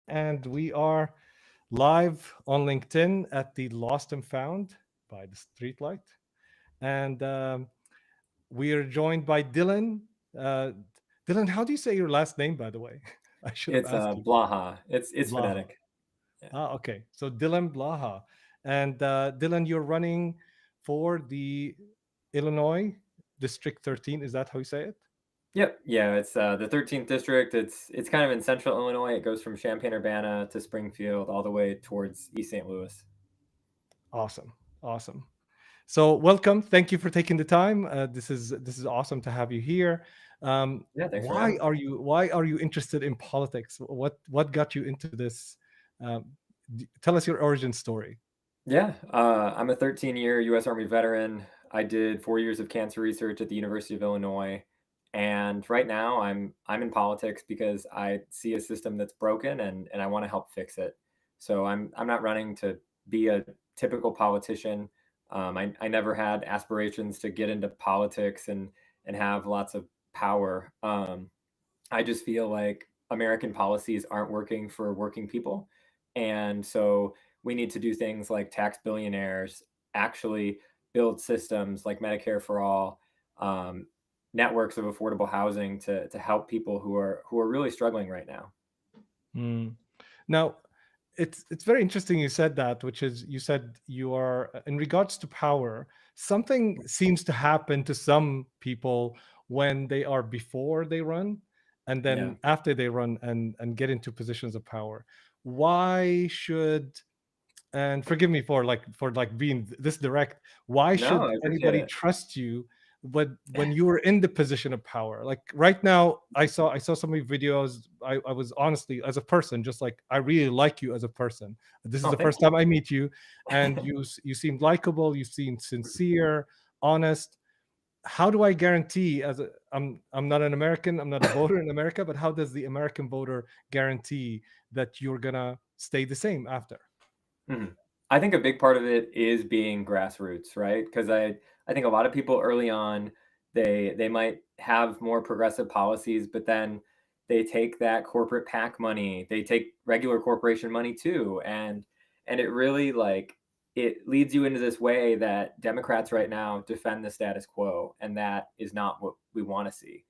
And we are live on LinkedIn at the Lost and Found by the Streetlight. And we are joined by Dylan. Uh, Dylan, how do you say your last name, by the way? I should have It's asked you. Blaha. It's Blaha. phonetic. Yeah. Okay. So Dylan Blaha. And Dylan, you're running for the Illinois District 13. Is that how you say it? Yep. Yeah. It's the 13th district. It's kind of in central Illinois. It goes from Champaign-Urbana to Springfield all the way towards East St. Louis. Awesome. Awesome. So welcome. Thank you for taking the time. This is awesome to have you here. Yeah. Thanks for Why having me. are you interested in politics? What got you into this? Um, Tell us your origin story. Yeah. I'm a 13-year U.S. Army veteran. I did 4 years of cancer research at the University of Illinois, and right now I'm in politics because I see a system that's broken and I want to help fix it. So I'm not running to be a typical politician. I never had aspirations to get into politics and have lots of power. I just feel like American policies aren't working for working people. And so we need to do things like tax billionaires, actually build systems like Medicare for all, um, networks of affordable housing to help people who are really struggling right now. Mm. Now, it's very interesting you said that, which is you said you are in regards to power. Something seems to happen to some people when they are before they run, and Yeah. then after they run and get into positions of power. Why should and forgive me for being this direct, why No, should I appreciate anybody it. trust you but when you are in the position of power? Like right now, I saw some of your videos. I was honestly, as a person, just like, I really like you as a person. This is Oh, the thank first time I meet you, and you seemed likable, you seemed sincere, honest. How do I guarantee, as a I'm not an American, I'm not a voter in America, but how does the American voter guarantee that you're gonna stay the same after? you. I think a big part of it is being grassroots, right? Because I think a lot of people early on, they might have more progressive policies, but then they take that corporate PAC money, they take regular corporation money too, and it really like it leads you into this way that Democrats right now defend the status quo, and that is not what we want to see.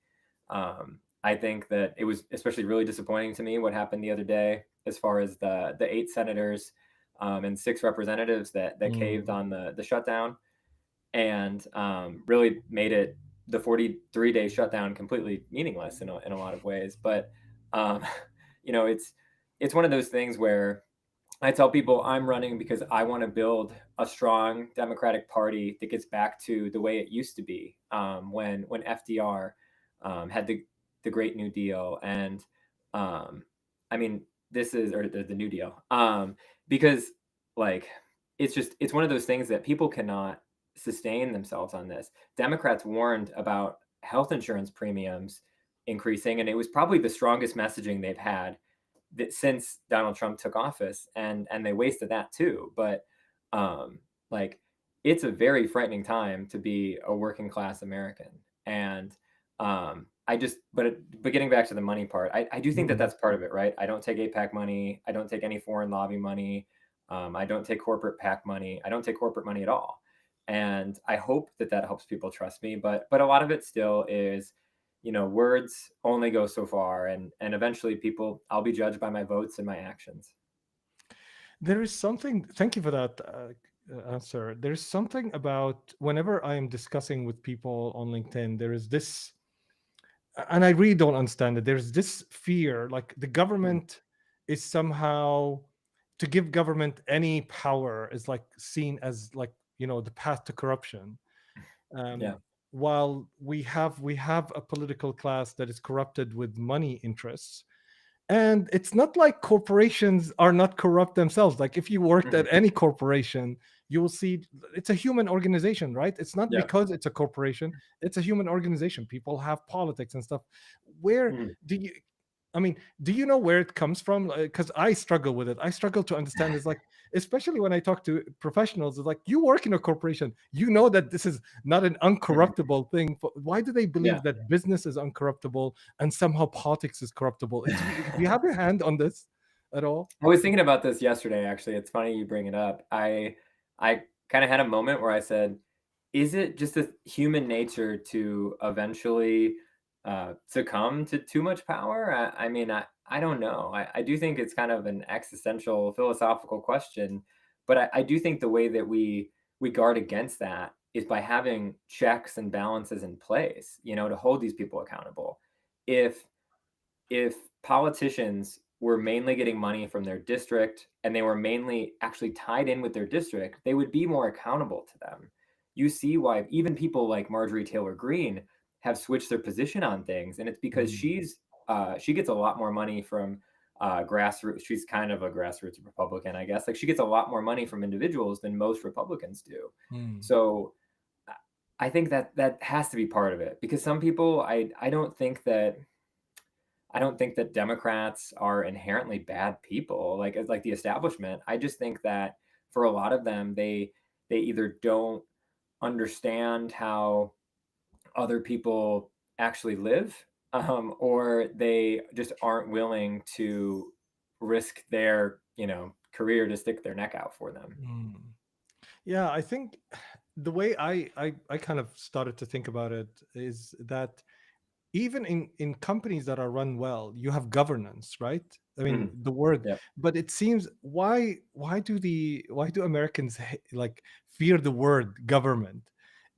I think that it was especially really disappointing to me what happened the other day as far as the 8 senators, and 6 representatives that caved Mm. on the shutdown, and really made it the 43-day shutdown completely meaningless in a lot of ways. But um, it's one of those things where I tell people I'm running because I want to build a strong Democratic Party that gets back to the way it used to be, when FDR, had the Great New Deal, and um, I mean this is or the New Deal, because like it's one of those things that people cannot sustain themselves on this. Democrats warned about health insurance premiums increasing, and it was probably the strongest messaging they've had since Donald Trump took office, and they wasted that too. But um, like it's a very frightening time to be a working class American, and I just but getting back to the money part, I do think that Mhm. that's part of it, right? I don't take APAC money, I don't take any foreign lobby money, I don't take corporate PAC money, I don't take corporate money at all, and I hope that that helps people trust me. But a lot of it still is, words only go so far, and eventually people I'll be judged by my votes and my actions. There is something, thank you for that answer. There's something about whenever I am discussing with people on LinkedIn, there is this, and I really don't understand it. There's this fear like the Mm. government is somehow, to give government any power is like seen as like, the path to corruption. Yeah. um, while we have a political class that is corrupted with money interests. And it's not like corporations are not corrupt themselves. Like if you worked Mhm. at any corporation, you will see it's a human organization, right? It's not Yeah. because it's a corporation, it's a human organization. People have politics and stuff. Where Mhm. do you, I mean, do you know where it comes from? Because I struggle with it. I struggle to understand. It's like, especially when I talk to professionals, it's like, you work in a corporation, you know that this is not an Mhm. uncorruptible thing. But why do they Yeah. believe that business is uncorruptible and somehow politics is corruptible? Do you have your hand on this? at all? I was thinking about this yesterday, actually. It's funny you bring it up. I kind of had a moment where I said, is it just a human nature to eventually succumb to too much power? I mean, I don't know. I do think it's kind of an existential philosophical question, but I do think the way that we guard against that is by having checks and balances in place, to hold these people accountable. If if politicians were mainly getting money from their district and they were mainly actually tied in with their district, they would be more accountable to them. You see why even people like Marjorie Taylor Greene have switched their position on things, and it's because Mm, she gets a lot more money from grassroots. She's kind of a grassroots Republican, I guess. Like she gets a lot more money from individuals than most Republicans do. mm, So I I think that that has to be part of it because some people, I don't think that Democrats are inherently bad people, like as like the establishment. I just think that for a lot of them, they either don't understand how other people actually live, or they just aren't willing to risk their career to stick their neck out for them. mm. Yeah, I think the way I kind of started to think about it is that even in companies that are run well, you have governance, right? I mean, Mhm. the word, Yep. but it seems why do Americans like fear the word government?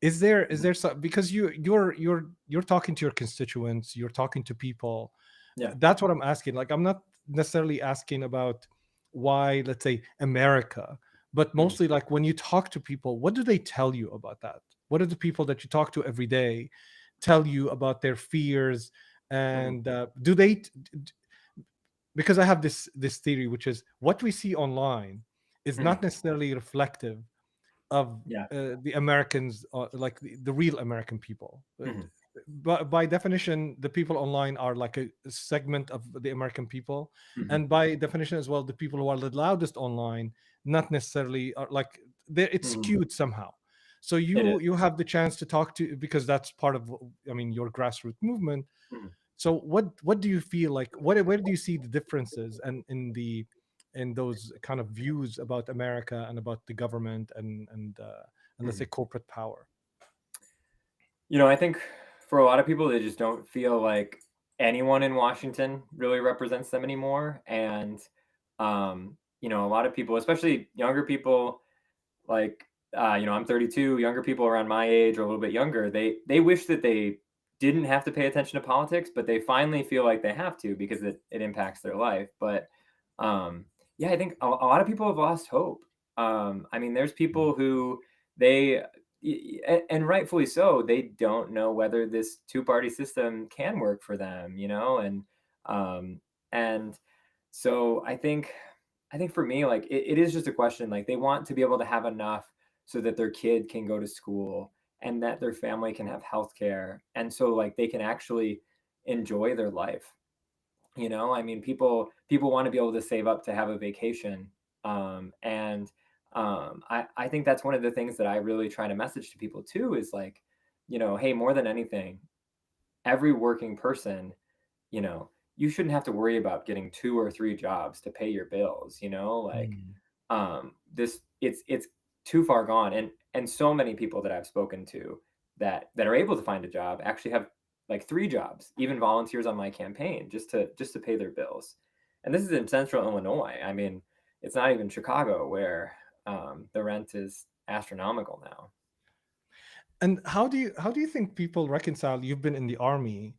Is there some, because you're talking to your constituents, you're talking to people. Yeah. That's what I'm asking. Like, I'm not necessarily asking about why, let's say, America, but Mhm. mostly like when you talk to people, what do they tell you about that? What are the people that you talk to every day tell you about their fears? Mhm. And do they because I have this theory, which is what we see online is not Mhm. necessarily reflective of Yeah. the Americans, like the real American people. Mhm. But by definition, the people online are like a segment of the American people, Mhm. and by definition as well, the people who are the loudest online, not necessarily are like it's Mhm. skewed somehow. So It is. you have the chance to talk to, because that's part of, I mean, your grassroots movement. Mhm. So what do you feel like? Where do you see the differences and in those kind of views about America and about the government and let's say Mhm. corporate power? I think for a lot of people, they just don't feel like anyone in Washington really represents them anymore. And, a lot of people, especially younger people, like, I'm 32, younger people around my age or a little bit younger, they wish that they didn't have to pay attention to politics, but they finally feel like they have to because it impacts their life. But yeah, I think a lot of people have lost hope. I mean, there's Mm, people who they and rightfully so, they don't know whether this two-party system can work for them, um and so I think for me, like it is just a question. Like they want to be able to have enough so that their kid can go to school and that their family can have health care. And so like they can actually enjoy their life. I mean, people want to be able to save up to have a vacation. And I think that's one of the things that I really try to message to people too is like, hey, more than anything, every working person, you know, you shouldn't have to worry about getting 2 or 3 jobs to pay your bills, like, mm, this it's too far gone, and so many people that I've spoken to that are able to find a job actually have, like, 3 jobs, even volunteers on my campaign just to pay their bills, and this is in Central Illinois. I mean, it's not even Chicago where, the rent is astronomical now. And how do you think people reconcile? You've been in the army.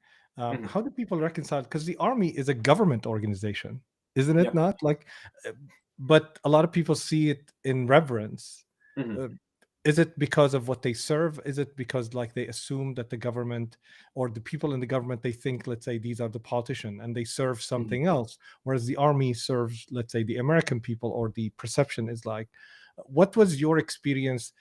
Mhm. How do people reconcile? Because the army is a government organization, isn't it Yep. not? Like, uh, but a lot of people see it in reverence. Mhm. Uh, is it because of what they serve? Is it because like they assume that the government or the people in the government, they think, let's say, these are the politician and they serve Mhm. something else, whereas the army serves, let's say, the American people, or the perception is like, what was your experience?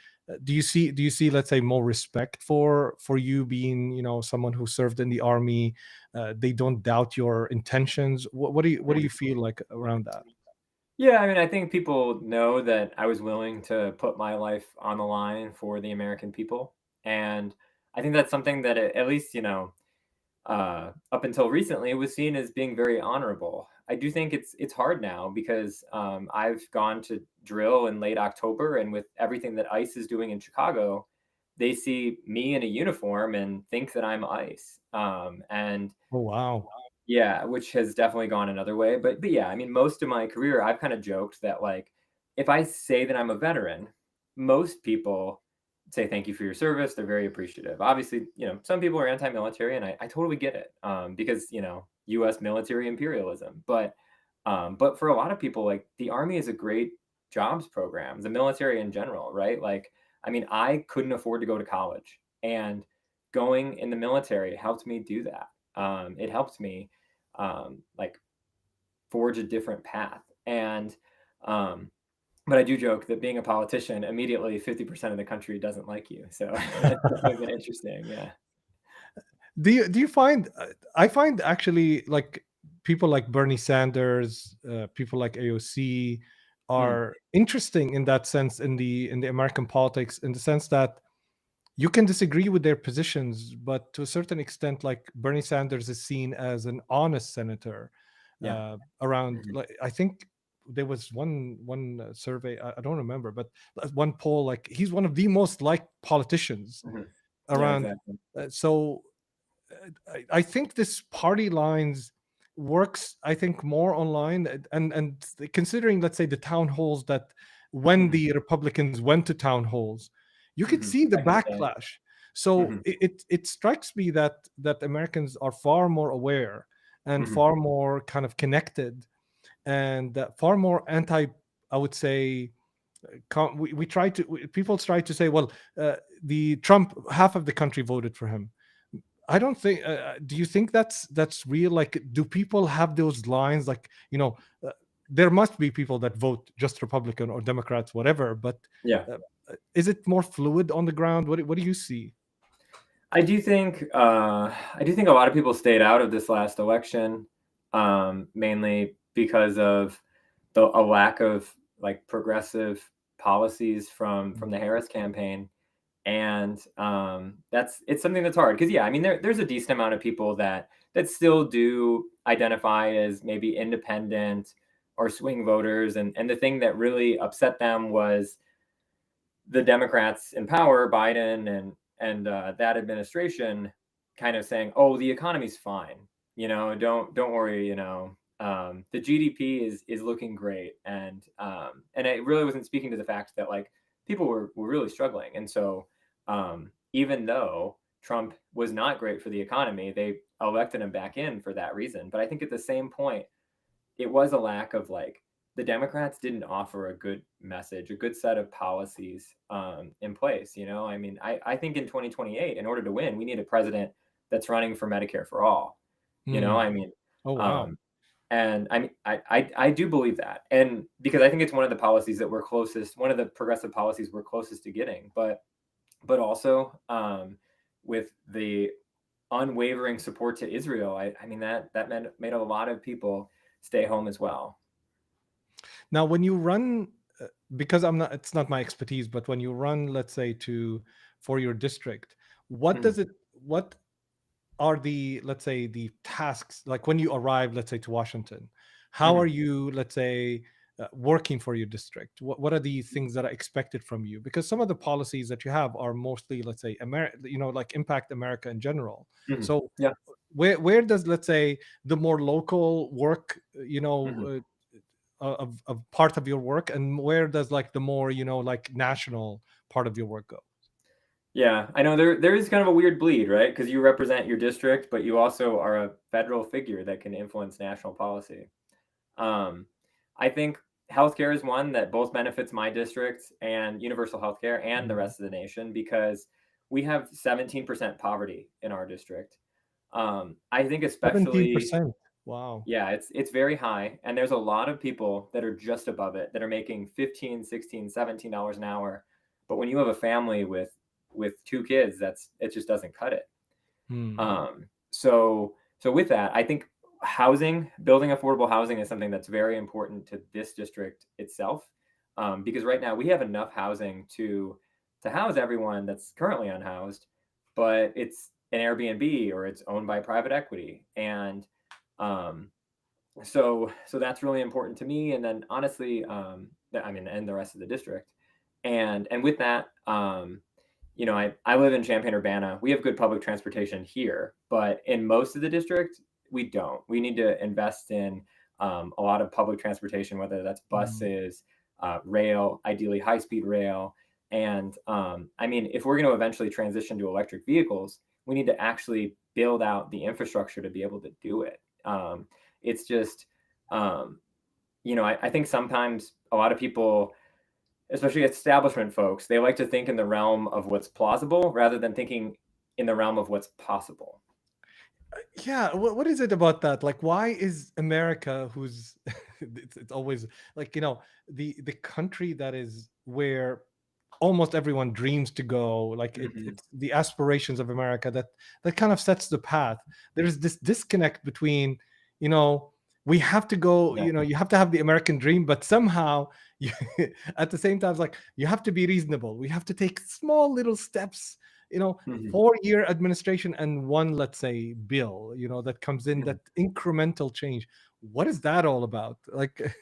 Do you see, let's say, more respect for you being, someone who served in the army? They don't doubt your intentions. What do you Mhm. feel like around that? Yeah, I mean, I think people know that I was willing to put my life on the line for the American people, and I think that's something that at least, up until recently was seen as being very honorable. I do think it's hard now because I've gone to drill in late October, and with everything that ICE is doing in Chicago, they see me in a uniform and think that I'm ICE. And Oh wow. yeah, which has definitely gone another way. But yeah, I mean, most of my career, I've kind of joked that like, if I say that I'm a veteran, most people say thank you for your service. They're very appreciative. Obviously, some people are anti-military, and I totally get it, because U.S. military imperialism. But for a lot of people, like the Army is a great jobs program, the military in general, right? Like, I mean, I couldn't afford to go to college, and going in the military helped me do that. It helped me like forge a different path. And but I do joke that being a politician, immediately 50% of the country doesn't like you. So that's definitely been interesting. Yeah. Do you find I find actually like people like Bernie Sanders, people like AOC Mm, are interesting in that sense in the American politics, in the sense that you can disagree with their positions, but to a certain extent, like Bernie Sanders is seen as an honest senator. yeah. Around, Hmm. like I think there was one survey, I don't remember, but one poll, like he's one of the most liked politicians Hmm. Yeah, around. exactly. So I think this party lines works, I think, more online, and considering, let's say, the town halls, that when Hmm. the Republicans went to town halls, you could Hmm. see the Back in the day. backlash. So Hmm. it strikes me that Americans are far more aware and Hmm. far more kind of connected, and far more anti, I would say. We try to People try to say, well, the Trump, half of the country voted for him. I don't think. Do you think that's real? Like, do people have those lines? Like, there must be people that vote just Republican or Democrats, whatever. But Yeah. uh, is it more fluid on the ground? What do you see? I do think a lot of people stayed out of this last election, mainly because of a lack of like progressive policies from the Harris campaign. And it's something that's hard because, yeah, I mean, there's a decent amount of people that still do identify as maybe independent or swing voters, and the thing that really upset them was the Democrats in power, Biden and that administration, kind of saying, "Oh, the economy's fine. Don't worry. The GDP is looking great," and it really wasn't speaking to the fact that like people were really struggling, and so even though Trump was not great for the economy, they elected him back in for that reason. But I think at the same point, it was a lack of like the Democrats didn't offer a good message, a good set of policies in place. I mean, I think in 2028, in order to win, we need a president that's running for Medicare for all. Hmm. I mean, Oh wow. um, and I mean, I do believe that, and because I think it's one of the policies that we're closest, one of the progressive policies we're closest to getting, but also with the unwavering support to Israel, I mean that made a lot of people stay home as well. Now, when you run, because it's not my expertise, but when you run, let's say, to for your district, what Mhm, does it what are the, let's say, the tasks, like when you arrive, let's say, to Washington? How are mhm, you, let's say, working for your district? What are the things that are expected from you? Because some of the policies that you have are mostly, let's say, America, like impact America in general. mhm. So Yeah. where does, let's say, the more local work, Mhm. of part of your work, and where does, like, the more, like, national part of your work go? Yeah, I know there is kind of a weird bleed, right? Because you represent your district, but you also are a federal figure that can influence national policy. Um, I think healthcare is one that both benefits my district and universal healthcare and the Mm. rest of the nation because we have 17% poverty in our district. I think especially 17%. Wow. Yeah, it's very high, and there's a lot of people that are just above it that are making 15, 16, $17 an hour. But when you have a family with two kids, it just doesn't cut it. Hmm. So with that, I think building affordable housing is something that's very important to this district itself, because right now we have enough housing to house everyone that's currently unhoused, but it's an Airbnb or it's owned by private equity, and um, so that's really important to me. And then honestly, I mean, and the rest of the district. And with that, I live in Champaign-Urbana. We have good public transportation here, but in most of the district, we don't. We need to invest in a lot of public transportation, whether that's Mm. buses, rail, ideally high-speed rail. And I mean, if we're going to eventually transition to electric vehicles, we need to actually build out the infrastructure to be able to do it. It's just, um, I think sometimes a lot of people, especially establishment folks, they like to think in the realm of what's plausible rather than thinking in the realm of what's possible. Yeah, what is it about that? Like, why is America, who's it's always like, the country that is where almost everyone dreams to go, like Hmm. it's the aspirations of America that kind of sets the path. There's this disconnect between, you know we have to go, Yeah. you have to have the American dream, but somehow you, at the same time, it's like you have to be reasonable. We have to take small little steps, you know 4-year administration and one, let's say, bill, that comes in, Hmm. that incremental change. What is that all about? Like,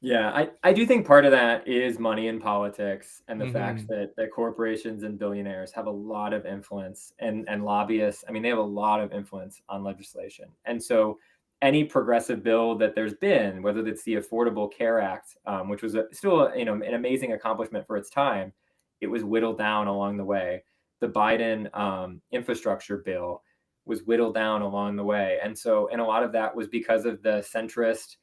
Yeah, I do think part of that is money in politics and the fact mhm. that corporations and billionaires have a lot of influence, and lobbyists. I mean, they have a lot of influence on legislation. And so any progressive bill that there's been, whether it's the Affordable Care Act, which was still an amazing accomplishment for its time, it was whittled down along the way. The Biden infrastructure bill was whittled down along the way. And a lot of that was because of the centrist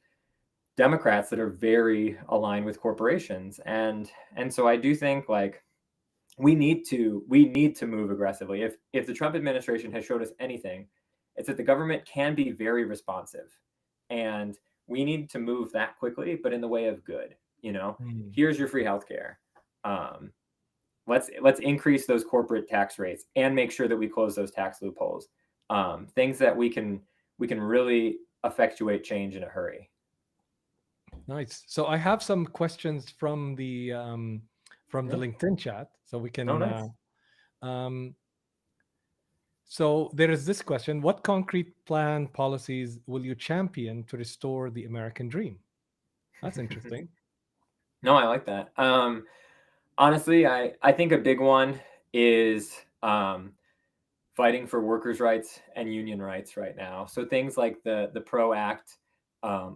Democrats that are very aligned with corporations. And so I do think, like, we need to move aggressively. If the Trump administration has showed us anything, it's that the government can be very responsive. And we need to move that quickly, but in the way of good. Mm. Here's your free healthcare. Um, let's increase those corporate tax rates and make sure that we close those tax loopholes. Things that we can really effectuate change in a hurry. Nice. So I have some questions from the Yeah. LinkedIn chat, so we Oh, can. nice. Um, so there is this question: what concrete plan policies will you champion to restore the American dream? That's interesting. No, I like that. Honestly, I think a big one is fighting for workers' rights and union rights right now. So things like the PRO Act,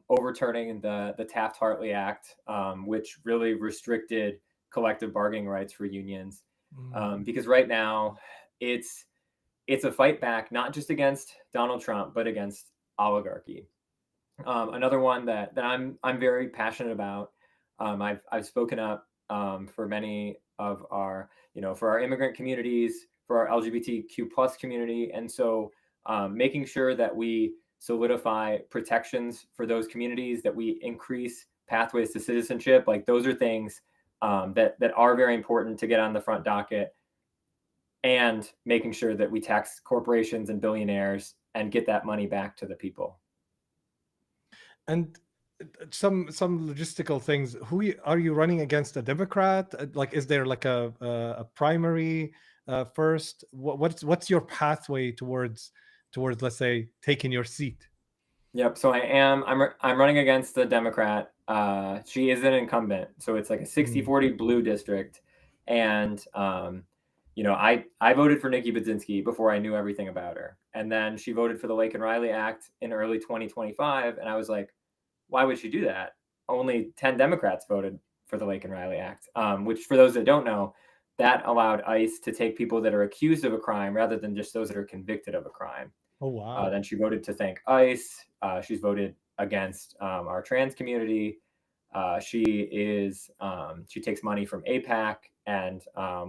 overturning the Taft-Hartley Act, which really restricted collective bargaining rights for unions. Mm. Because right now, it's it's a fight back not just against Donald Trump, but against oligarchy. Another one that I'm very passionate about. I've spoken up for many of our for our immigrant communities, for our LGBTQ plus community, and so making sure that we solidify protections for those communities, that we increase pathways to citizenship. Like, those are things that are very important to get on the front docket, and making sure that we tax corporations and billionaires and get that money back to the people. And some logistical things. Are you running against a Democrat? Like, is there like a primary first? What's your pathway towards, let's say, taking your seat? Yep. So I'm running against the Democrat. She is an incumbent, so it's like a 60-40 blue district. And I voted for Nikki Budzinski before I knew everything about her, and then she voted for the Lake and Riley Act in early 2025, and I was like, why would she do that? Only 10 Democrats voted for the Lake and Riley Act, which, for those that don't know, that allowed ICE to take people that are accused of a crime rather than just those that are convicted of a crime. Oh, wow. Then she voted to thank ICE. She's voted against our trans community. She takes money from APAC, and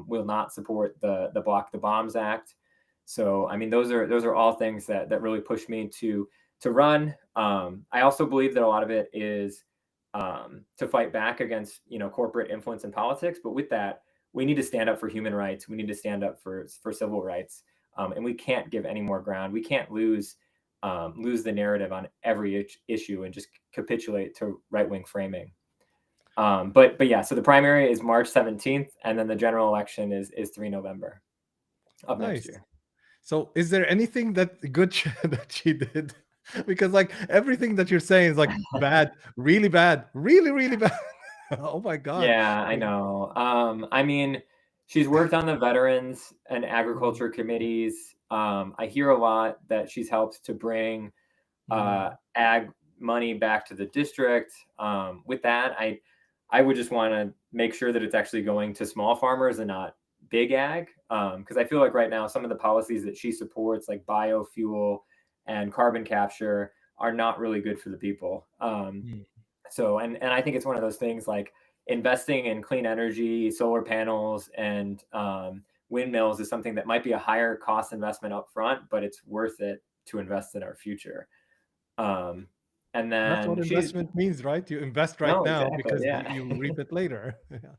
will not support the Block the Bombs Act. So I mean, those are all things that really push me to run. I also believe that a lot of it is to fight back against corporate influence in politics. But with that, we need to stand up for human rights. We need to stand up for civil rights, and we can't give any more ground. We can't lose the narrative on every issue and just capitulate to right wing framing. But yeah, so the primary is March 17th, and then the general election is 3 November of next Nice. year. So is there anything that good that she did? Because like everything that you're saying is like bad, really, really bad. Oh my god. Yeah, I know. I mean, she's worked on the veterans and Mm, agriculture committees. I hear a lot that she's helped to bring mm, ag money back to the district. With that, I would just want to make sure that it's actually going to small farmers and not big ag. Because I feel like right now some of the policies that she supports, like biofuel and carbon capture, are not really good for the people. mm. So and I think it's one of those things like investing in clean energy, solar panels, and windmills is something that might be a higher cost investment up front, but it's worth it to invest in our future. Um, and That's what then she investment means, right? You invest right no, now exactly, because yeah. you reap it later. Yeah,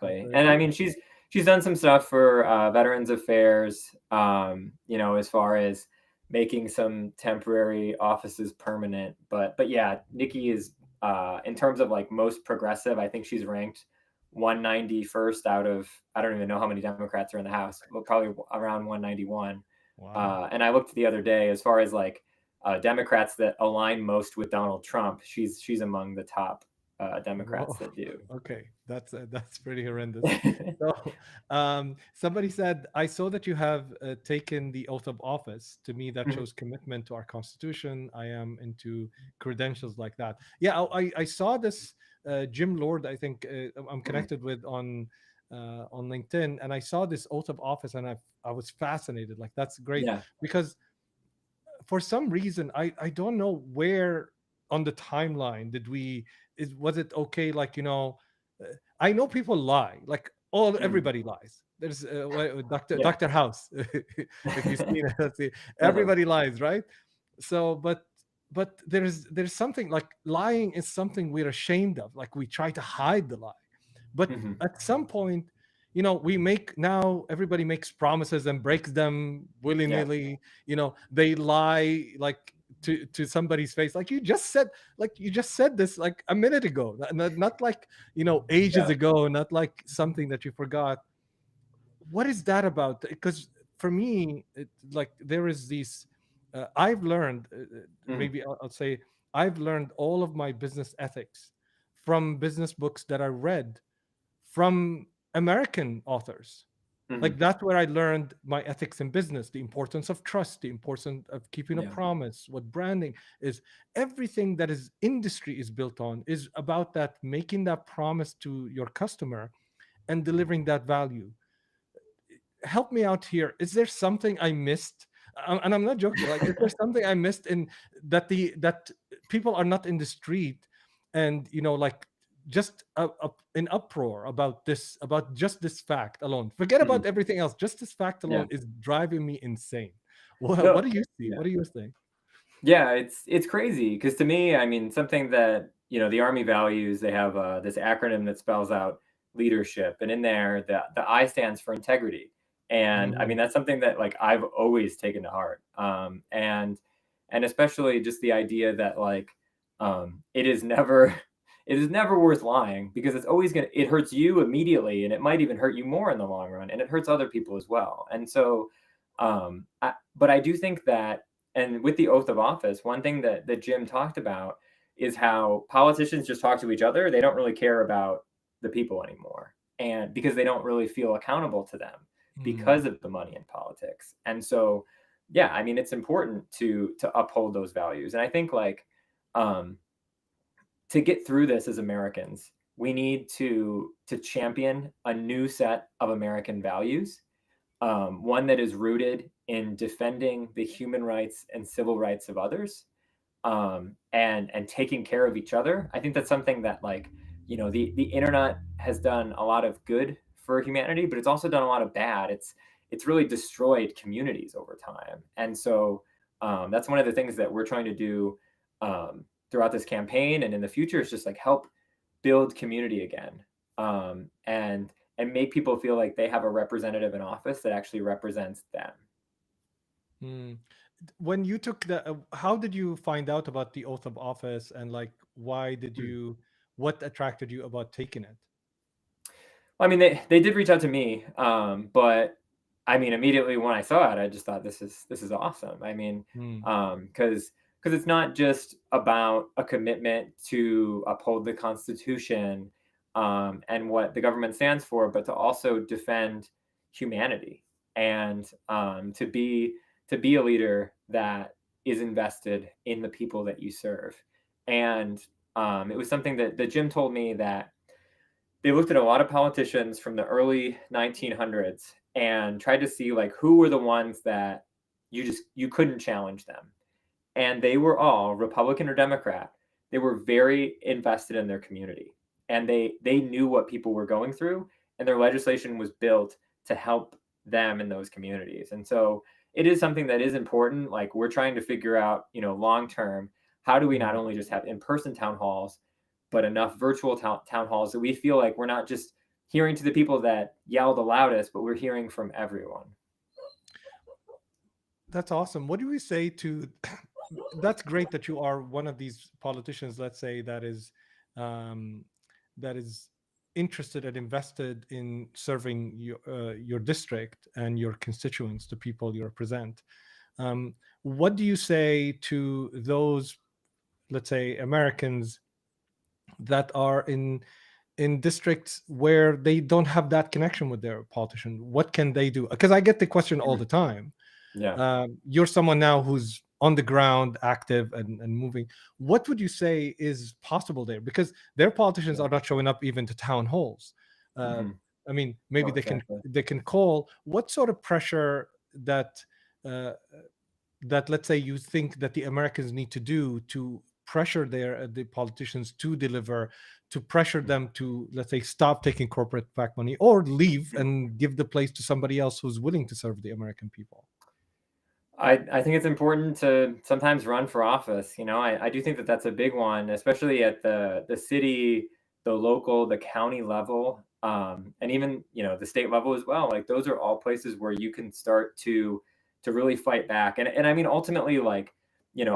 that's Exactly. very And I true. mean, she's done some stuff for Veterans Affairs, you know, as far as making some temporary offices permanent. But yeah, Nikki is in terms of like most progressive, I think she's ranked 191st out of I don't even know how many Democrats are in the House, but probably around 191. Wow. And I looked the other day as far as like Democrats that align most with Donald Trump. She's among the top Whoa. Democrats that do. Okay, that's pretty horrendous. So, somebody said, "I saw that you have taken the oath of office. To me, that Mhm. shows commitment to our constitution. I am into credentials like that." Yeah, I saw this Jim Lord. I think I'm Mhm. connected with on LinkedIn, and I saw this oath of office, and I was fascinated. Like that's great Yeah. because for some reason I don't know where on the timeline did we is was it okay like I know people lie like all Mhm. everybody lies there's Yeah. Dr. House if you've seen it let's see Uh-huh. everybody lies right so but there's something like lying is something we're ashamed of like we try to hide the lie but Mhm. at some point we make now everybody makes promises and breaks them Yeah. willy-nilly they lie like to somebody's face like you just said this like a minute ago not like ages Yeah. ago not like something that you forgot. What is that about? Because for me like there is these I've learned Mhm. maybe I'll say I've learned all of my business ethics from business books that I read from American authors. Mhm. Like that's where I learned my ethics in business, the importance of trust, the importance of keeping a Yeah. promise, what branding is. Everything that is industry is built on is about that making that promise to your customer and delivering that value. Help me out here. Is there something I missed? And I'm not joking. Like, is there something I missed in that people are not in the street, and like just in uproar about this, about just this fact alone. Forget Mhm. about everything else. Just this fact Yeah. alone is driving me insane. What No. do you see? Yeah. What do you think? Yeah, it's crazy because to me, I mean, something that, you know, the Army values, they have this acronym that spells out leadership, and in there, the I stands for integrity. And I Mm, mean, that's something that like I've always taken to heart. And especially just the idea that like it is never it is never worth lying because it's always gonna it hurts you immediately and it might even hurt you more in the long run and it hurts other people as well. And so but I do think that and with the oath of office, one thing that Jim talked about is how politicians just talk to each other. They don't really care about the people anymore. And because they don't really feel accountable to them mm, because of the money in politics. And so, yeah, I mean, it's important to uphold those values. And I think like um, to get through this as Americans, we need to champion a new set of American values, one that is rooted in defending the human rights and civil rights of others, and taking care of each other. I think that's something that like you know the internet has done a lot of good for humanity, but it's also done a lot of bad. It's really destroyed communities over time, and so that's one of the things that we're trying to do throughout this campaign and in the future is just like help build community again, and make people feel like they have a representative in office that actually represents them. mm. When you took the how did you find out about the oath of office, and like why did Hmm. you what attracted you about taking it? Well, I mean, they did reach out to me, but I mean, immediately when I saw it, I just thought this is awesome. I mean, Mm, because because it's not just about a commitment to uphold the Constitution, and what the government stands for, but to also defend humanity, and to be a leader that is invested in the people that you serve. And it was something that Jim told me, that they looked at a lot of politicians from the early 1900s and tried to see like who were the ones that you couldn't challenge them, and they were all Republican or Democrat. They were very invested in their community, and they knew what people were going through, and their legislation was built to help them in those communities. And so it is something that is important. Like, we're trying to figure out, long term, how do we not Mm. only just have in-person town halls, but enough virtual town halls that we feel like we're not just hearing to the people that yell the loudest, but we're hearing from everyone. That's awesome. What do we say to that's great that you are one of these politicians, let's say, um, that is interested and invested in serving your district and your constituents, the people you represent. What do you say to those, let's say, Americans that are in districts where they don't have that connection with their politician? What can they do? Because I get the question all the time. Yeah. You're someone now who's on the ground, active and moving. What would you say is possible there? Because their politicians Yeah. are not showing up even to town halls. Uh, Hmm. I mean, maybe No, exactly. they can call. What sort of pressure uh, that, let's say, you think that the Americans need to do to pressure the politicians to deliver, to pressure them to, let's say, stop taking corporate back money or leave and give the place to somebody else who's willing to serve the American people? I think it's important to sometimes run for office. I do think that that's a big one, especially at the city, the local, the county level, and even the state level as well. Like, those are all places where you can start to really fight back. And I mean, ultimately, like,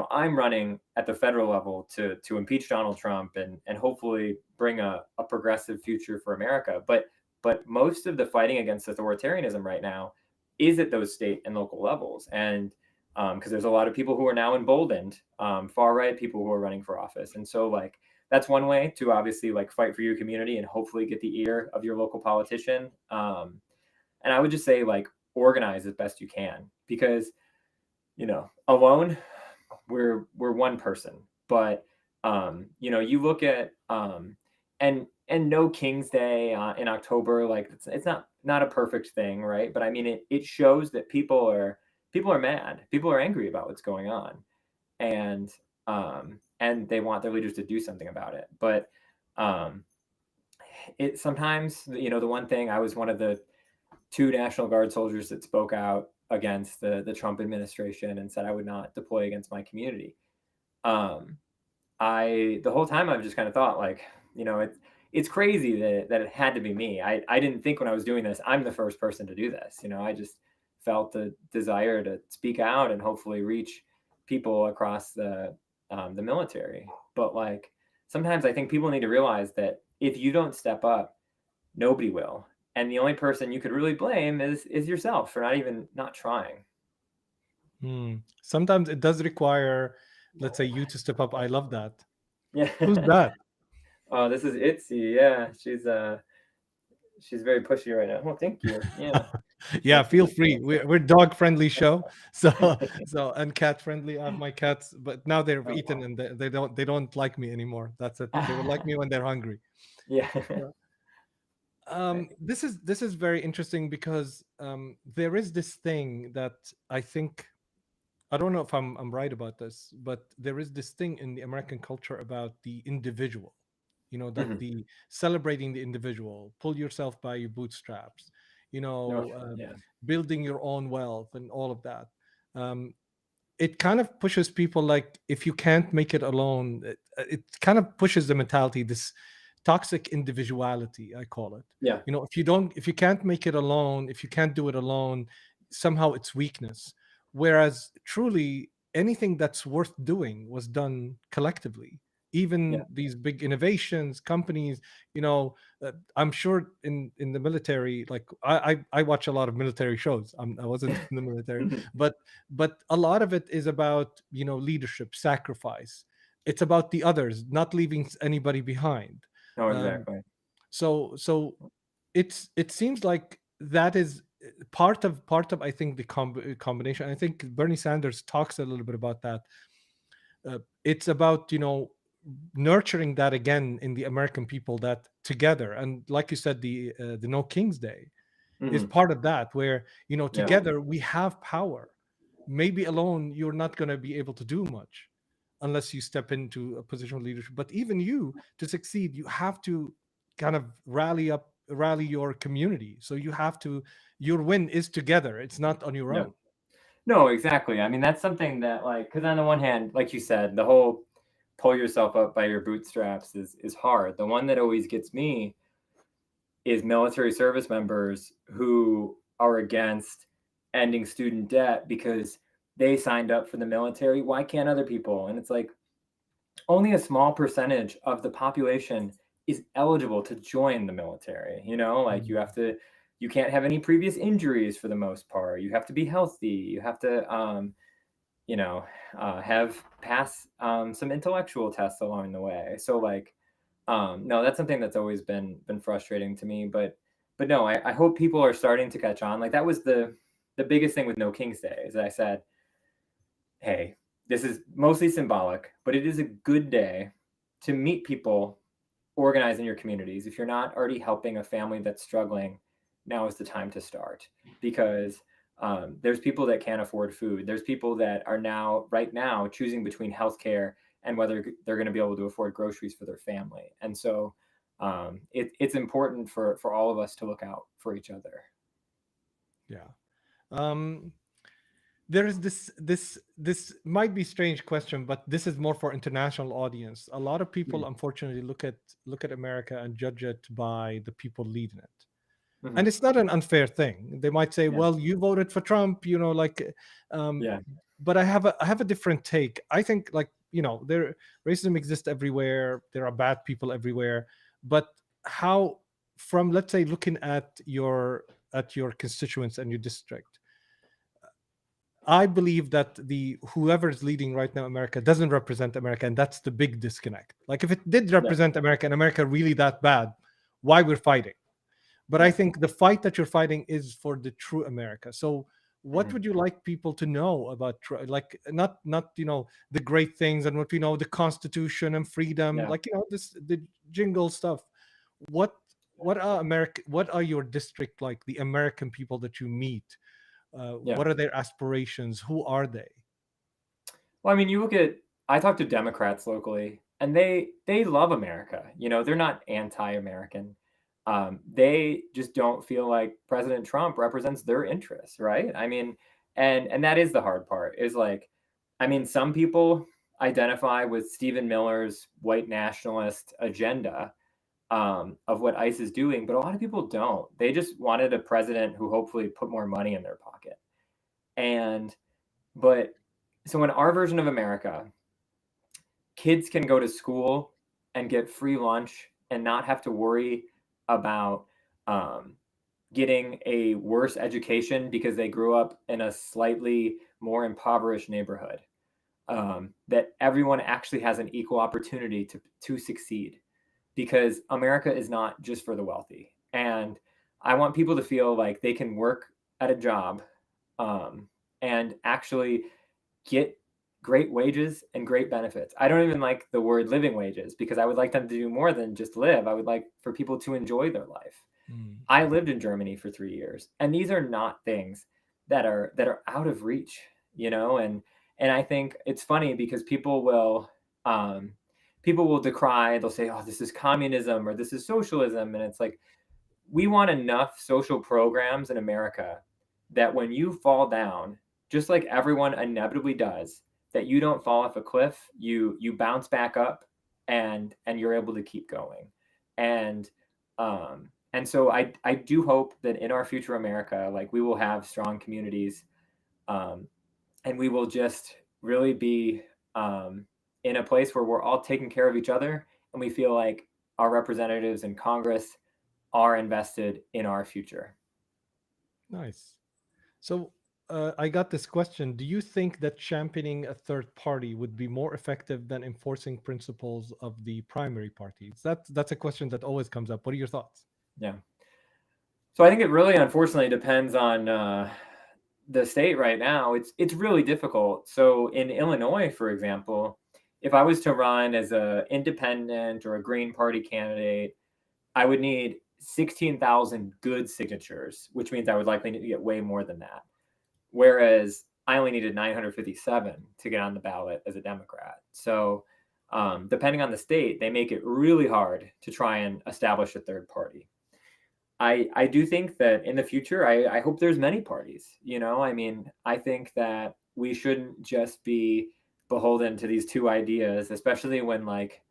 I'm running at the federal level to impeach Donald Trump and hopefully bring a progressive future for America. But most of the fighting against authoritarianism right now is at those state and local levels. And because there's a lot of people who are now emboldened, far right people who are running for office. And so, like, that's one way to obviously like fight for your community and hopefully get the ear of your local politician. And I would just say, like, organize as best you can, because alone we're one person. But you look at and no King's Day in October, like, it's not a perfect thing, right? But I mean, it shows that people are mad, people are angry about what's going on, and and they want their leaders to do something about it. But um, it sometimes, the one thing, I was one of the two National Guard soldiers that spoke out against the Trump administration and said I would not deploy against my community. Um, I the whole time I've just kind of thought, like, it's crazy that it had to be me. I didn't think when I was doing this, I'm the first person to do this. I just felt the desire to speak out and hopefully reach people across the military. But, like, sometimes I think people need to realize that if you don't step up, nobody will. And the only person you could really blame is yourself for not trying. Hmm. Sometimes it does require, let's say, you to step up. I love that. Yeah. Who's that? Oh, this is Itzy. Yeah, she's very pushy right now. Oh, thank you. Yeah, Yeah, nice to feel meet free. We're dog friendly show, so and cat friendly. I have my cats, but now they've eaten you. and they don't like me anymore. That's it. They will like me when they're hungry. Yeah. Yeah. Right. This is very interesting because there is this thing that I think, I don't know if I'm right about this, but there is this thing in the American culture about the individual. That Mhm. the celebrating the individual, pull yourself by your bootstraps, No, yeah. building your own wealth and all of that. Um, it kind of pushes people, like, if you can't make it alone, it kind of pushes the mentality, this toxic individuality, I call it. Yeah. If you can't make it alone, if you can't do it alone, somehow it's weakness. Whereas truly anything that's worth doing was done collectively. even Yeah. these big innovations companies, you know, I'm sure in the military, like I watch a lot of military shows. I wasn't in the military, but a lot of it is about, you know, leadership, sacrifice. It's about the others, not leaving anybody behind. No, um, exactly. so it seems like that is part of I think the combination. I think Bernie Sanders talks a little bit about that. It's about, you know, nurturing that again in the American people, that together, and like you said, the No King's Day is Hmm. part of that, where, you know, Yeah. together we have power. Maybe alone you're not going to be able to do much unless you step into a position of leadership, but even you, to succeed, you have to kind of rally your community. So you have to, your win is together, it's not on your Yeah. own. No, exactly. I mean, that's something that, like, because on the one hand, like you said, the whole pull yourself up by your bootstraps is hard. The one that always gets me is military service members who are against ending student debt because they signed up for the military. Why can't other people? And it's like only a small percentage of the population is eligible to join the military. You know, like Mm. you can't have any previous injuries for the most part. You have to be healthy. You have to, you know, have pass some intellectual tests along the way. So like, no, that's something that's always been frustrating to me. But no, I hope people are starting to catch on. Like that was the biggest thing with No King's Day is that I said, hey, this is mostly symbolic, but it is a good day to meet people, organize in your communities. If you're not already helping a family that's struggling, now is the time to start because there's people that can't afford food. There's people that are now, right now, choosing between healthcare and whether they're going to be able to afford groceries for their family. And so it's important for all of us to look out for each other. Yeah. um there is this might be strange question, but this is more for international audience. A lot of people Mm-hmm. unfortunately look at America and judge it by the people leading it. Mm-hmm. And it's not an unfair thing. They might say, Yeah. well, you voted for Trump, you know, like, um Yeah. but I have a different take. I think, like, you know, there, racism exists everywhere, there are bad people everywhere, but how, from, let's say, looking at your constituents and your district, I believe that the whoever's leading right now America doesn't represent America, and that's the big disconnect. Like, if it did Yeah. represent America and America really that bad, why we're fighting? But I Yeah. think the fight that you're fighting is for the true America. So what Mm-hmm. would you like people to know about, like, not, you know, the great things and what we know, the Constitution and freedom, Yeah. like, you know, this, the jingle stuff. What what are your district, like, the American people that you meet? Yeah. What are their aspirations? Who are they? Well, I mean, you look at I talk to Democrats locally, and they love America. You know, they're not anti-American. They just don't feel like President Trump represents their interests, right? I mean, and that is the hard part. Is like, I mean, some people identify with Stephen Miller's white nationalist agenda of what ICE is doing, but a lot of people don't. They just wanted a president who hopefully put more money in their pocket. And but so in our version of America, kids can go to school and get free lunch and not have to worry about um, getting a worse education because they grew up in a slightly more impoverished neighborhood. That everyone actually has an equal opportunity to succeed because America is not just for the wealthy. And I want people to feel like they can work at a job um, and actually get great wages and great benefits. I don't even like the word living wages because I would like them to do more than just live. I would like for people to enjoy their life. Mm. I lived in Germany for 3 years, and these are not things that are out of reach, you know, and I think it's funny because um people will decry, they'll say, "Oh, this is communism or this is socialism." And it's like we want enough social programs in America that when you fall down, just like everyone inevitably does, that you don't fall off a cliff, you bounce back up and you're able to keep going. And so I do hope that in our future America, like we will have strong communities, um, and we will just really be um, in a place where we're all taking care of each other and we feel like our representatives in Congress are invested in our future. Nice. So I got this question. Do you think that championing a third party would be more effective than enforcing principles of the primary parties? That's a question that always comes up. What are your thoughts? Yeah. So I think it really, unfortunately, depends on the state right now. It's really difficult. So in Illinois, for example, if I was to run as a independent or a Green Party candidate, I would need 16,000 good signatures, which means I would likely need to get way more than that. Whereas I only needed 957 to get on the ballot as a Democrat. So depending on the state, they make it really hard to try and establish a third party. I do think that in the future, I hope there's many parties. I mean, I think that we shouldn't just be beholden to these two ideas, especially when like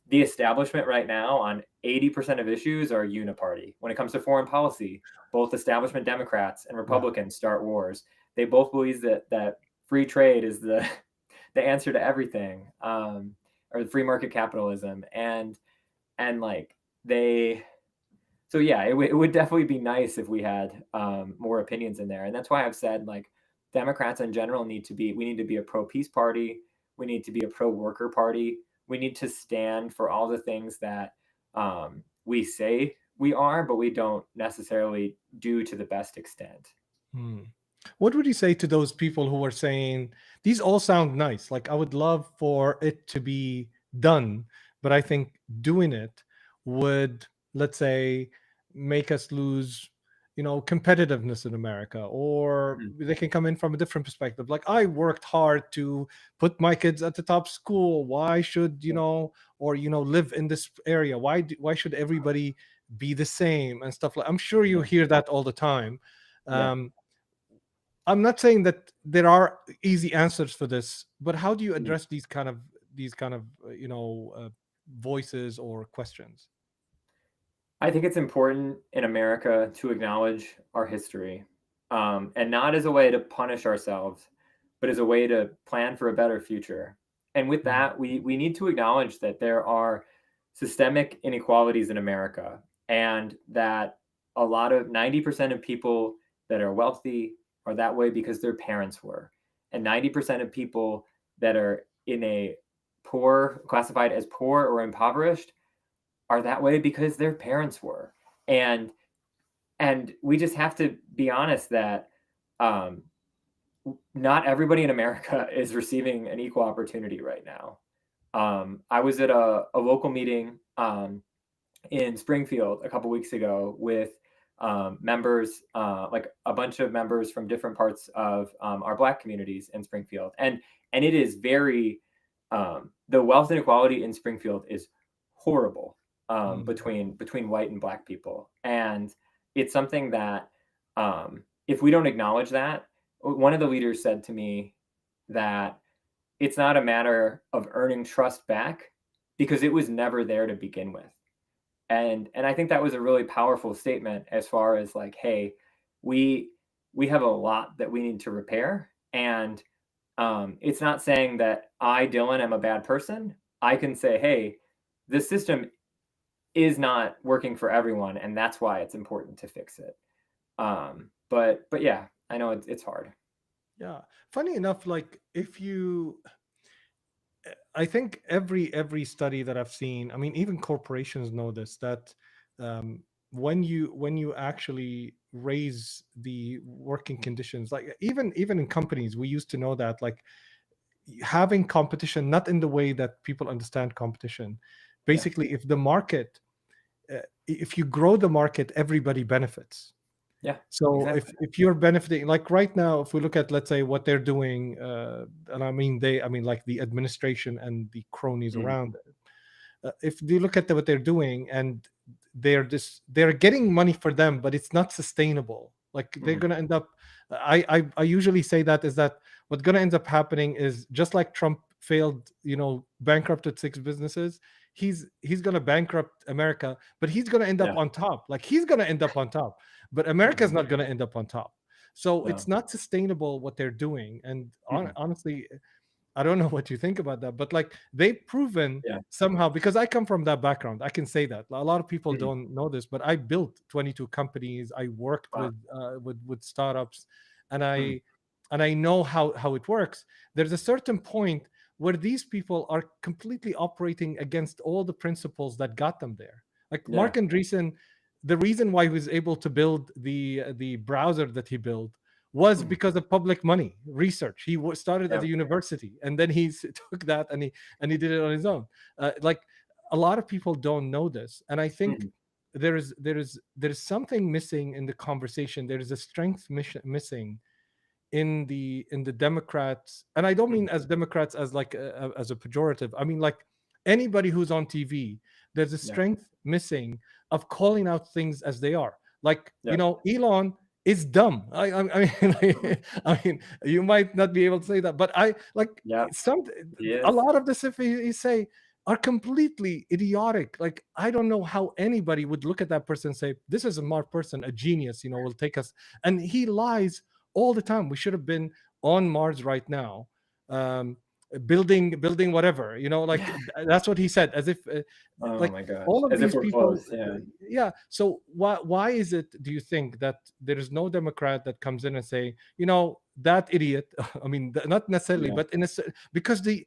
the establishment right now on 80% of issues are uniparty. When it comes to foreign policy, both establishment Democrats and Yeah. Republicans start wars. They both believe that free trade is the the answer to everything, or the free market capitalism, and like they. So yeah, it would definitely be nice if we had more opinions in there, and that's why I've said like Democrats in general we need to be a pro peace party, we need to be a pro worker party, we need to stand for all the things that we say we are, but we don't necessarily do to the best extent. Hmm. What would you say to those people who are saying these all sound nice? Like I would love for it to be done, but I think doing it would, let's say, make us lose, competitiveness in America, or Mhm. they can come in from a different perspective. Like I worked hard to put my kids at the top school. Why should, Yeah. or live in this area? Why should everybody be the same and stuff like? I'm sure you Yeah. hear that all the time. Yeah. Um, I'm not saying that there are easy answers for this, but how do you Mhm. address these kind of voices or questions? I think it's important in America to acknowledge our history, and not as a way to punish ourselves, but as a way to plan for a better future. And with Mm, that, we need to acknowledge that there are systemic inequalities in America, and that a lot of 90% of people that are wealthy are that way because their parents were, and 90% of people that are in a classified as poor or impoverished are that way because their parents were. And and we just have to be honest that um, not everybody in America is receiving an equal opportunity right now. I was at a local meeting in Springfield a couple weeks ago with members, like a bunch of members from different parts of our Black communities in Springfield, and it is very the wealth inequality in Springfield is horrible, mm, between white and Black people, and it's something that if we don't acknowledge that, one of the leaders said to me that it's not a matter of earning trust back because it was never there to begin with. And I think that was a really powerful statement as far as like, hey, we we have a lot that we need to repair, and it's not saying that I, Dylan, am a bad person. I can say, hey, the system is not working for everyone, and that's why it's important to fix it. But yeah, I know it's hard. yeah. Funny enough, like if you I think every study that I've seen, I mean, even corporations know this, that when you actually raise the working conditions, like even in companies, we used to know that, like having competition, not in the way that people understand competition. Yeah, Basically, if you grow the market, everybody benefits. yeah, So if exactly. if you're benefiting, like right now, if we look at, let's say, what they're doing, and I mean like the administration and the cronies Mm, around it, if you look at what they're doing, and they're getting money for them, but it's not sustainable. Like they're mm, gonna end up. I usually say that is that what's gonna end up happening is just like Trump failed, bankrupted six businesses. He's gonna bankrupt America, but he's gonna end up yeah, on top. Like he's gonna end up on top, but America's mhm, not gonna end up on top. So it's no, not sustainable what they're doing. And mm-mm, honestly, I don't know what you think about that, but like they've proven Yeah. somehow, because I come from that background, I can say that a lot of people Mhm. don't know this, but I built 22 companies. I worked Wow. with startups, and Mhm. I know how it works. There's a certain point where these people are completely operating against all the principles that got them there. Like Yeah. Mark Andreessen, the reason why he was able to build the browser that he built was Mhm. because of public money research. He started at Yeah. the university, and then he took that and he did it on his own. Like a lot of people don't know this, and I think Mhm. there is something missing in the conversation. There is a strength missing in the Democrats, and I don't Mhm. mean as Democrats as like as a pejorative. I mean like anybody who's on TV. There's a Yeah. strength missing of calling out things as they are. Like Yeah. Elon is dumb. I mean, Mhm. I mean, you might not be able to say that, but I like Yeah. some He a is. lot of the stuff he say are completely idiotic. Like I don't know how anybody would look at that person and say, "This is a smart person, a genius." Will take us, and he lies all the time. We should have been on Mars right now, um, building whatever. Like Yeah. that's what he said, as if Oh like my gosh. all of As if these we're people. close. Yeah. Yeah. So why is it? Do you think that there is no Democrat that comes in and say, that idiot? I mean, not necessarily, Yeah. but because the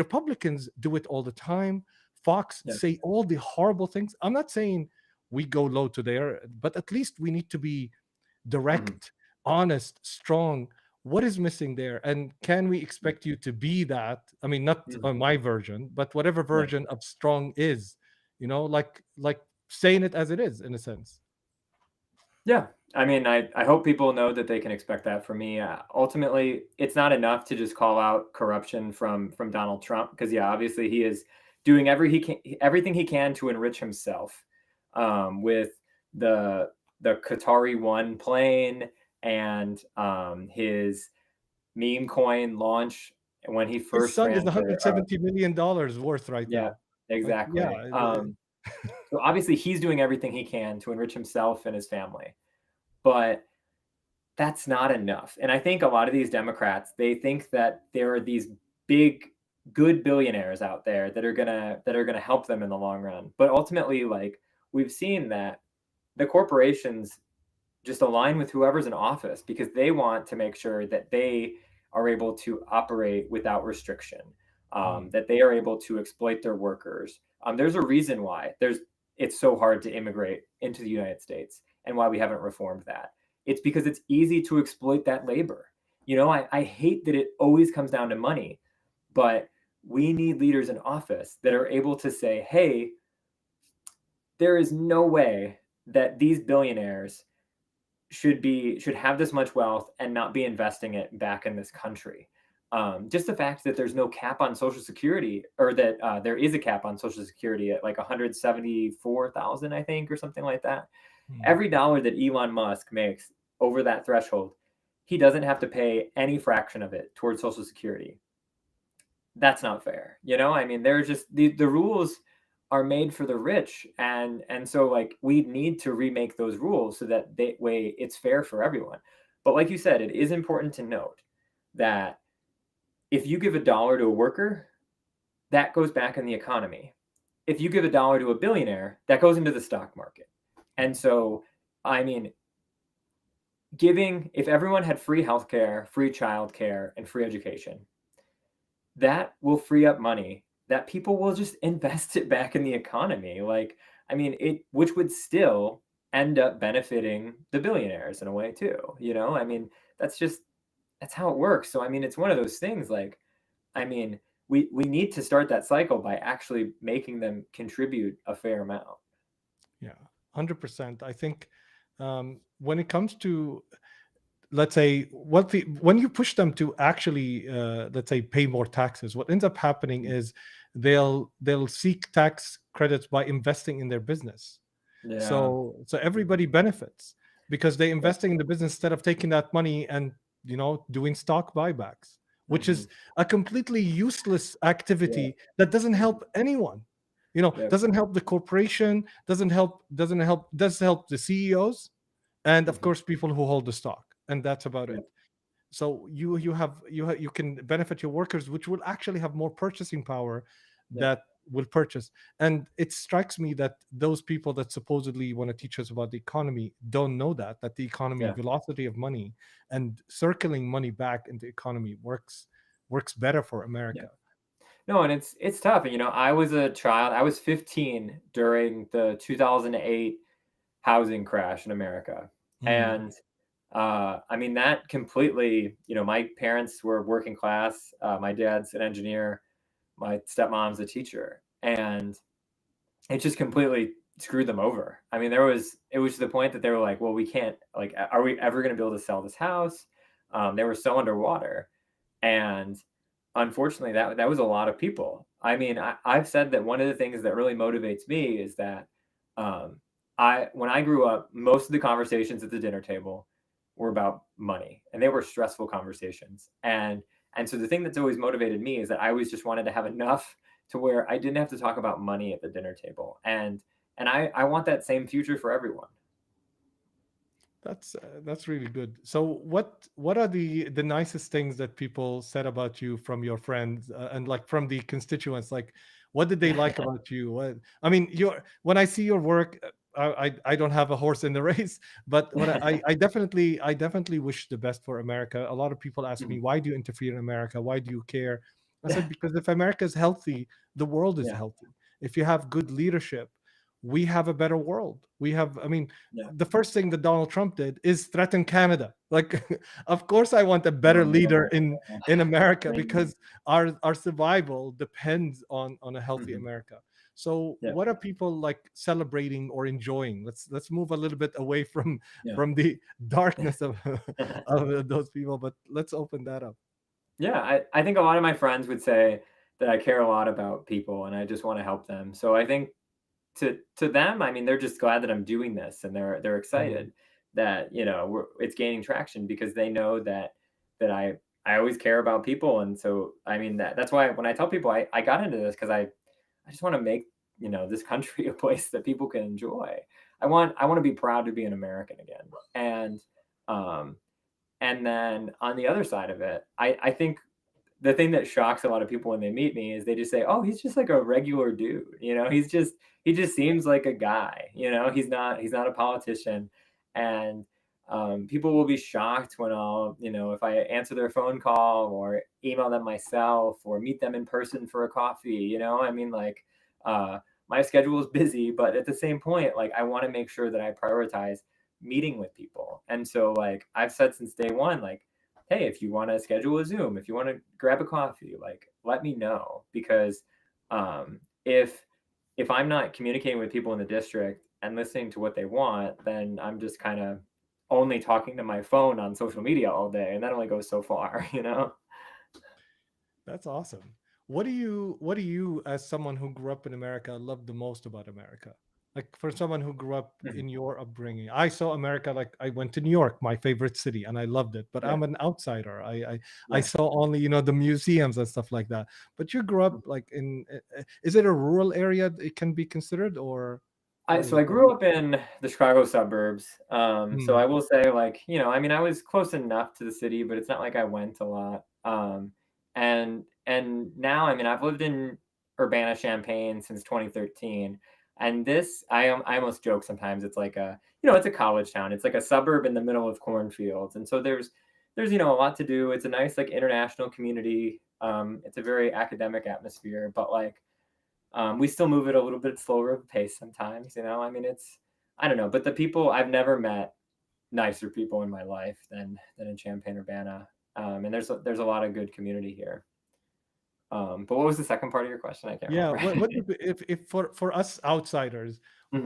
Republicans do it all the time. Fox Yeah. say all the horrible things. I'm not saying we go low to there, but at least we need to be Mhm. direct, honest, strong. What is missing there? And can we Mhm. expect you to be that? I mean, not Mhm. on my version, but whatever Yeah. version of strong is, like saying it as it is in a sense. Yeah. I mean, I hope people know that they can expect that from me. Ultimately, it's not enough to just call out corruption from Donald Trump because, yeah, obviously he is doing everything he can to enrich himself with the the Qatari One plane and his meme coin launch when he His first son is ran for 170 million dollars worth right yeah, now. Like, yeah, exactly. So obviously he's doing everything he can to enrich himself and his family, but that's not enough. And I think a lot of these Democrats, they think that there are these big good billionaires out there that are gonna help them in the long run. But ultimately, like we've seen that the corporations just align with whoever's in office because they want to make sure that they are able to operate without restriction, Mhm. that they are able to exploit their workers. There's a reason why it's so hard to immigrate into the United States and why we haven't reformed that. It's because it's easy to exploit that labor. I hate that it always comes down to money, but we need leaders in office that are able to say, hey, there is no way that these billionaires should have this much wealth and not be investing it back in this country. Just the fact that there's no cap on Social Security, or that there is a cap on Social Security at like 174,000, I think, or something like that. Mhm. Every dollar that Elon Musk makes over that threshold, he doesn't have to pay any fraction of it towards Social Security. That's not fair. I mean, there's just the rules are made for the rich, and so like we need to remake those rules so that they way it's fair for everyone. But like you said, it is important to note that if you give a dollar to a worker, that goes back in the economy. If you give a dollar to a billionaire, that goes into the stock market. And so, I mean, giving if everyone had free healthcare, free childcare, and free education, that will free up money that people will just invest it back in the economy. Like, I mean, which would still end up benefiting the billionaires in a way too. I mean, that's how it works. So, I mean, it's one of those things like, I mean, we need to start that cycle by actually making them contribute a fair amount. Yeah, 100%. I think when it comes to, let's say, when you push them to actually let's say pay more taxes, what ends up happening is they'll seek tax credits by investing in their business. Yeah. So everybody benefits because they're Yeah. investing in the business instead of taking that money and doing stock buybacks, which Hmm. is a completely useless Yeah. activity that doesn't Mhm. help anyone. Yep. Doesn't help the corporation, does help the CEOs, and of Hmm. course people who hold the stock, and that's about it. Yep. So you can benefit your workers, which will actually have more purchasing power, Yeah. that will purchase. And it strikes me that those people that supposedly want to teach us about the economy don't know that the economy, Yeah. velocity of money and circling money back into economy works better for Yeah. America. No, and it's tough. And I was a child. I was 15 during the 2008 housing crash in America. Hmm. And I mean, that completely, my parents were working class. My dad's an engineer, my stepmom's a teacher. And it just completely screwed them over. I mean, it was to the point that they were like, well, we can't, like, are we ever going to be able to sell this house? They were so underwater. And unfortunately, that was a lot of people. I mean, I've said that one of the things that really motivates me is that um, when I grew up, most of the conversations at the dinner table were about money, and they were stressful conversations. And so the thing that's always motivated me is that I always just wanted to have enough to where I didn't have to talk about money at the dinner table. And I want that same future for everyone. That's really good. So what are the nicest things that people said about you from your friends, and like from the constituents? Like, what did they like about you? What I mean, your when I see your work, I don't have a horse in the race, but I definitely wish the best for America. A lot of people ask me, Mhm. why do you interfere in America? Why do you care? I said, because if America is healthy, the world is Yeah, healthy. If you have good leadership, we have a better world. We have, I mean, yeah. the first thing that Donald Trump did is threaten Canada. Like, of course, I want a better leader Oh, in America, man. because our survival depends on a healthy Mhm. America. So, Yeah, what are people like celebrating or enjoying? Let's move a little bit away yeah. from the darkness of of those people, but let's open that up. Yeah, I think a lot of my friends would say that I care a lot about people and I just want to help them. So I think to them, I mean, they're just glad that I'm doing this and they're Mm. excited that, it's gaining traction because they know that I always care about people. And so I mean that's why when I tell people I got into this because I just want to make, this country a place that people can enjoy. I want to be proud to be an American again. Um and then on the other side of it, I think the thing that shocks a lot of people when they meet me is they just say, "Oh, he's just like a regular dude." He just seems like a guy. He's not a politician, and people will be shocked when if I answer their phone call or email them myself or meet them in person for a coffee. I mean, like, uh, my schedule is busy, but at the same point, like, I want to make sure that I prioritize meeting with people, and so like I've said since day one, like, hey, if you want to schedule a Zoom, if you want to grab a coffee, like let me know because if I'm not communicating with people in the district and listening to what they want, then I'm just kind of only talking to my phone on social media all day, and that only goes so far, you know. That's awesome. What do you, as someone who grew up in America, love the most about America? Like, for someone who grew up Mhm. in your upbringing, I saw America, like I went to New York, my favorite city, and I loved it. But Yeah, I'm an outsider. I yeah. saw only the museums and stuff like that. But you grew up like in, is it a rural area that it can be considered, or I what is so it? I grew up in the Chicago suburbs. So Hmm. I will say, like, I mean, I was close enough to the city, but it's not like I went a lot. And now, I mean, I've lived in Urbana, Champaign since 2013, and this I almost joke sometimes. It's like it's a college town. It's like a suburb in the middle of cornfields, and so there's a lot to do. It's a nice like international community. It's a very academic atmosphere, but like we still move at a little bit slower of a pace sometimes, I mean, I don't know, but the people I've never met nicer people in my life than in Champaign Urbana. And there's a lot of good community here. But what was the second part of your question? I can't Yeah, remember. what if for us outsiders, Mhm.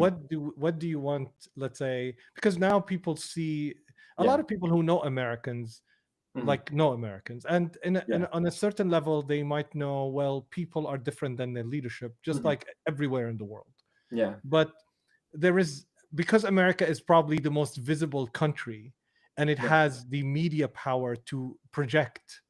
what do you want? Let's say, because now people see a lot Yeah. of people who know Americans, Mhm. like know Americans, and Yeah. on a certain level, they might know, well, people are different than their leadership, just Mhm. like everywhere in the world. Yeah. But there is, because America is probably the most visible country, and it Yeah. has the media power to project,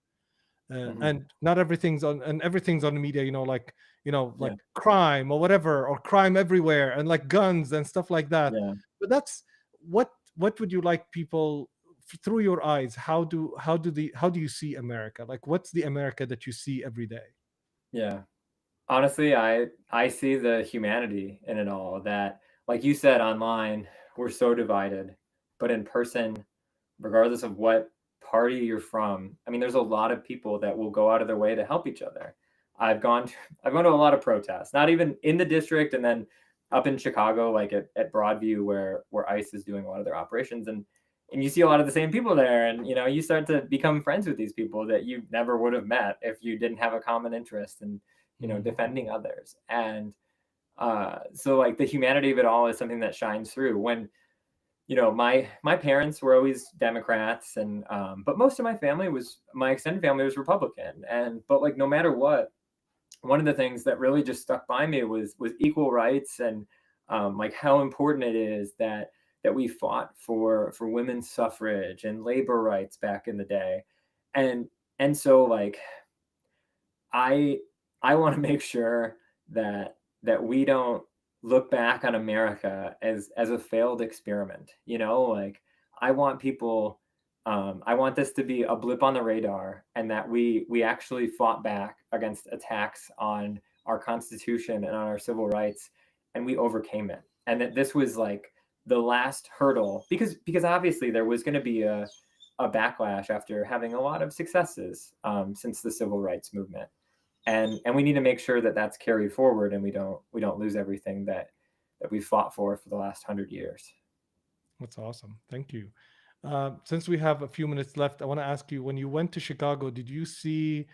Mhm. and not everything's on, and everything's on the media, like Yeah. crime or whatever, or crime everywhere, and like guns and stuff like that. Yeah. But that's what would you like people through your eyes, how do you see America? Like, what's the America that you see every day? Yeah. Honestly, I see the humanity in it all. That, like you said, online we're so divided, but in person, regardless of what party you're from, I mean, there's a lot of people that will go out of their way to help each other. I've gone to, I've gone to a lot of protests, not even in the district, and then up in Chicago, like at Broadview, where ICE is doing a lot of their operations, and you see a lot of the same people there, and you start to become friends with these people that you never would have met if you didn't have a common interest in Mm, defending others. And so like the humanity of it all is something that shines through. When my parents were always Democrats, and but most of my extended family was Republican, and but like no matter what, one of the things that really just stuck by me was equal rights, and like how important it is that we fought for women's suffrage and labor rights back in the day. And so like I I want to make sure that we don't look back on America as a failed experiment. Like I want people, I want this to be a blip on the radar, and that we actually fought back against attacks on our Constitution and on our civil rights, and we overcame it. And that this was like the last hurdle, because obviously there was going to be a backlash after having a lot of successes since the civil rights movement, and we need to make sure that that's carried forward, and we don't lose everything that we fought for the last 100 years. that's awesome. Thank you. Since we have a few minutes left, I want to ask you: when you went to Chicago, did you see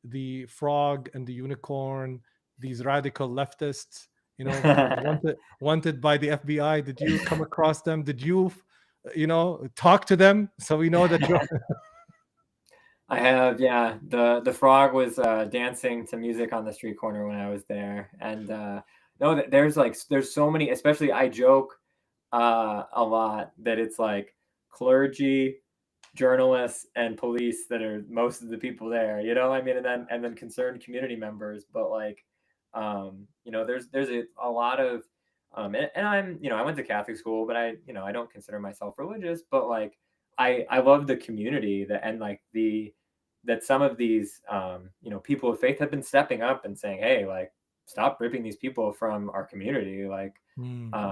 the frog and the unicorn? These radical leftists, wanted by the FBI. Did you come across them? Did you, talk to them? So we know that you're. I have, yeah. The frog was dancing to music on the street corner when I was there, and no, there's so many. Especially, I joke a lot that it's like clergy, journalists, and police that are most of the people there. I mean, and then concerned community members. But like, there's a lot of, and I went to Catholic school, but I don't consider myself religious. But like, I love the community that, and like the that some of these people of faith have been stepping up and saying, hey, like, stop ripping these people from our community. Like, Hmm,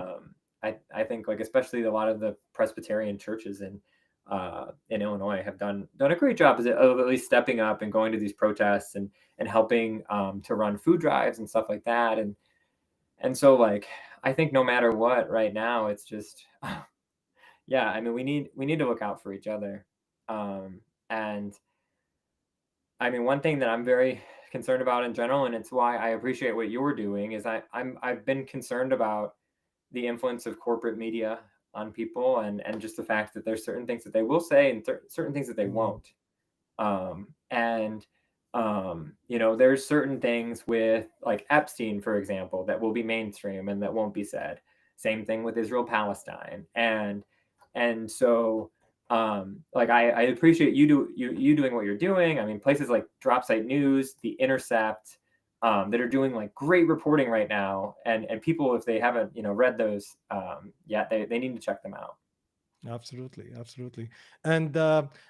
I think, like, especially a lot of the Presbyterian churches in Illinois have done a great job of at least stepping up and going to these protests, and helping to run food drives and stuff like that. And so like I think no matter what, right now it's just yeah, I mean, we need to look out for each other. And I mean, one thing that I'm very concerned about in general, and it's why I appreciate what you're doing, is I've been concerned about the influence of corporate media on people, and just the fact that there's certain things that they will say, and certain things that they hmm, won't. And there's certain things with like Epstein, for example, that will be mainstream and that won't be said. Same thing with Israel Palestine. And so like I appreciate you doing what you're doing. I mean, places like Drop Site News, The Intercept, that are doing like great reporting right now, and people, if they haven't read those yet, they need to check them out. absolutely, absolutely. And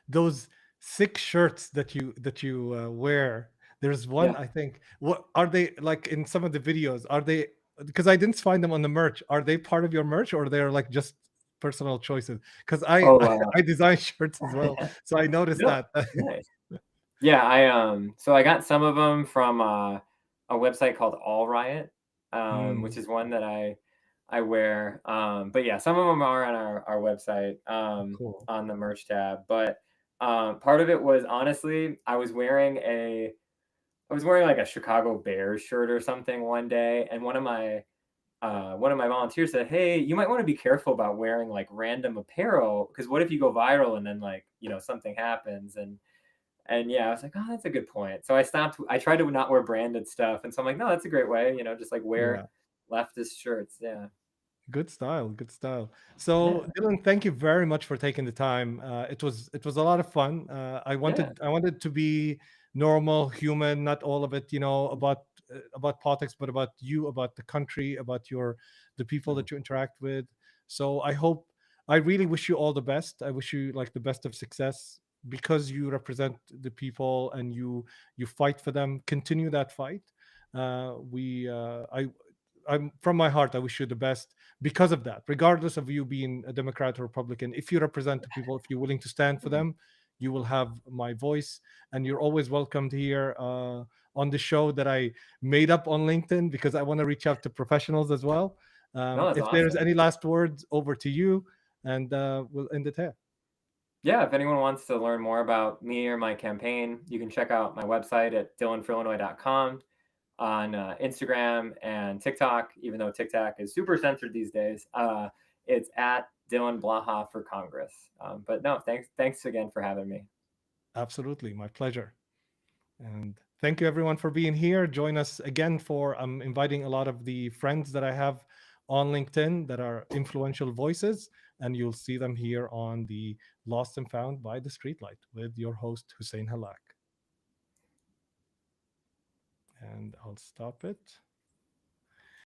those sick shirts that you wear. There's Yeah. one, I think. What are they like in some of the videos? Are they, because I didn't find them on the merch? Are they part of your merch, or they're like just personal choices? Because I Oh, I design shirts as well, so I noticed no, that. nice. Yeah, so I got some of them from a website called All Riot, which Hmm, is one that I wear. But yeah, some of them are on our website, cool. on the merch tab. But part of it was, honestly, I was wearing like a Chicago Bears shirt or something one day, and one of my volunteers said, "Hey, you might want to be careful about wearing like random apparel, because what if you go viral and then like something happens?" And yeah, I was like, "Oh, that's a good point." So I stopped. I tried to not wear branded stuff, and so I'm like, "No, that's a great way, just like wear Yeah. leftist shirts." Yeah, Good style, good style. yeah, So, Dylan, thank you very much for taking the time. It was a lot of fun. I yeah, wanted I wanted to be normal, human, not all of it, about politics, but about you, about the country, about the people mhm. that you interact with. So, I hope I really wish you all the best. I wish you like the best of success because you represent the people and you fight for them. Continue that fight. We I'm from my heart. I wish you the best because of that. Regardless of you being a Democrat or Republican, if you represent the people, if you're willing to stand for Mhm. them, you will have my voice, and you're always welcomed here on the show that I made up on LinkedIn because I want to reach out to professionals as well. No, that's If there's awesome. any last words, over to you, and we'll end it here. Yeah, if anyone wants to learn more about me or my campaign, you can check out my website at dylanforillinois.com, on Instagram and TikTok, even though TikTok is super censored these days. It's at Dylan Blaha for Congress. But no, thanks again for having me. Absolutely, my pleasure. And thank you everyone for being here. Join us again for I'm inviting a lot of the friends that I have on LinkedIn that are influential voices, and you'll see them here on the Lost and Found by the Streetlight with your host Hussein Hallak. And I'll stop it.